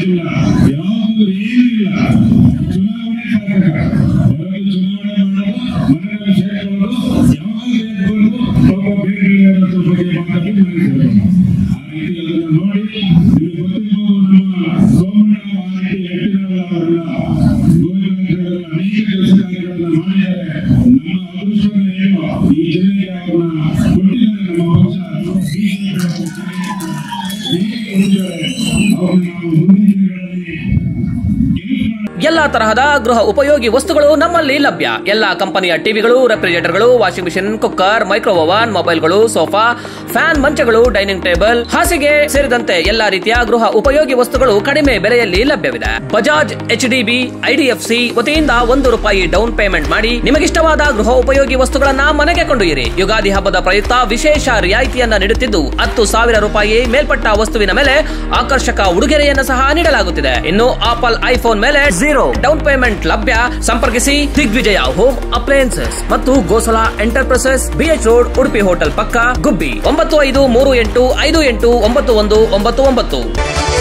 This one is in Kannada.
ಇಲ್ಲ, ಯಾವುದು ಏನೂ ಇಲ್ಲ. ಚುನಾವಣೆ ಸಾಧಕ ಬರೋದು, ಚುನಾವಣೆ ಮಾಡೋದು, ಮನೆಗಳ ಸೇರ್ಕೊಳ್ಳೋದು, ಯಾವಾಗ ಬೇಕು ಒಬ್ಬ ಬೇರೆ ಬಗ್ಗೆ ಮಾತಾಡಿ ಮನೆ ಸೇರ್ಕೊಳ್ಳೋದು. ಆ ರೀತಿ ಅದನ್ನ ನೋಡಿ ನಿಮಗೆ ಗೊತ್ತಿರ್ಬೋದು, ನಮ್ಮ ಸೋಮಣ್ಣ ಆ ರೀತಿ ಎಟ್ಟಿನಲ್ಲ ಅವರೆಲ್ಲ ಗೋವಿಂದರಾಜ್ ಅನೇಕ ಕೆಲಸ ಕಾರ್ಯಗಳನ್ನ ಮಾಡಿದ್ದಾರೆ. ನಮ್ಮ ಅದೃಷ್ಟನ ಏನು ಈ ಜಿಲ್ಲೆಗೆ ಅವ್ರನ್ನ ಕೊಟ್ಟಿದ್ದಾರೆ. ನಮ್ಮ ಪಕ್ಷ ಎಲ್ಲಾ ತರಹದ ಗೃಹ ಉಪಯೋಗಿ ವಸ್ತುಗಳು ನಮ್ಮಲ್ಲಿ ಲಭ್ಯ. ಎಲ್ಲಾ ಕಂಪನಿಯ ಟಿವಿಗಳು, ರೆಫ್ರಿಜರೇಟರ್ಗಳು, washing machine, cooker, micro oven, ಮೊಬೈಲ್ಗಳು, ಸೋಫಾ, ಫ್ಯಾನ್, ಮಂಚಗಳು, ಡೈನಿಂಗ್ ಟೇಬಲ್, ಹಾಸಿಗೆ ಸೇರಿದಂತೆ ಎಲ್ಲಾ ರೀತಿಯ ಗೃಹ ಉಪಯೋಗಿ ವಸ್ತುಗಳು ಕಡಿಮೆ ಬೆಲೆಯಲ್ಲಿ ಲಭ್ಯವಿದೆ. ಬಜಾಜ್, HDB, IDFC ವತಿಯಿಂದ ₹1 ಡೌನ್ ಪೇಮೆಂಟ್ ಮಾಡಿ ನಿಮಗಿಷ್ಟವಾದ ಗೃಹ ಉಪಯೋಗಿ ವಸ್ತುಗಳನ್ನ ಮನೆಗೆ ಕೊಂಡೊಯ್ಯಿರಿ. ಯುಗಾದಿ ಹಬ್ಬದ ಪ್ರಯುಕ್ತ ವಿಶೇಷ ರಿಯಾಯಿತಿಯನ್ನ ನೀಡುತ್ತಿದ್ದು ₹10,000 ಮೇಲ್ಪಟ್ಟ ವಸ್ತುವಿನ ಮೇಲೆ ಆಕರ್ಷಕ ಉಡುಗೊರೆಯನ್ನು ಸಹ ನೀಡಲಾಗುತ್ತಿದೆ. ಇನ್ನು ಆಪಲ್ ಐಫೋನ್ ಮೇಲೆ 0 ಡೌನ್ ಪೇಮೆಂಟ್ ಲಭ್ಯ. ಸಂಪರ್ಕಿಸಿ ದಿಗ್ವಿಜಯ ಹೋಮ್ ಅಪ್ಲಯನ್ಸಸ್ ಮತ್ತು Gosala enterprises, BH road, Udupi hotel ಪಕ್ಕ, ಗುಬ್ಬಿ. 9538589199.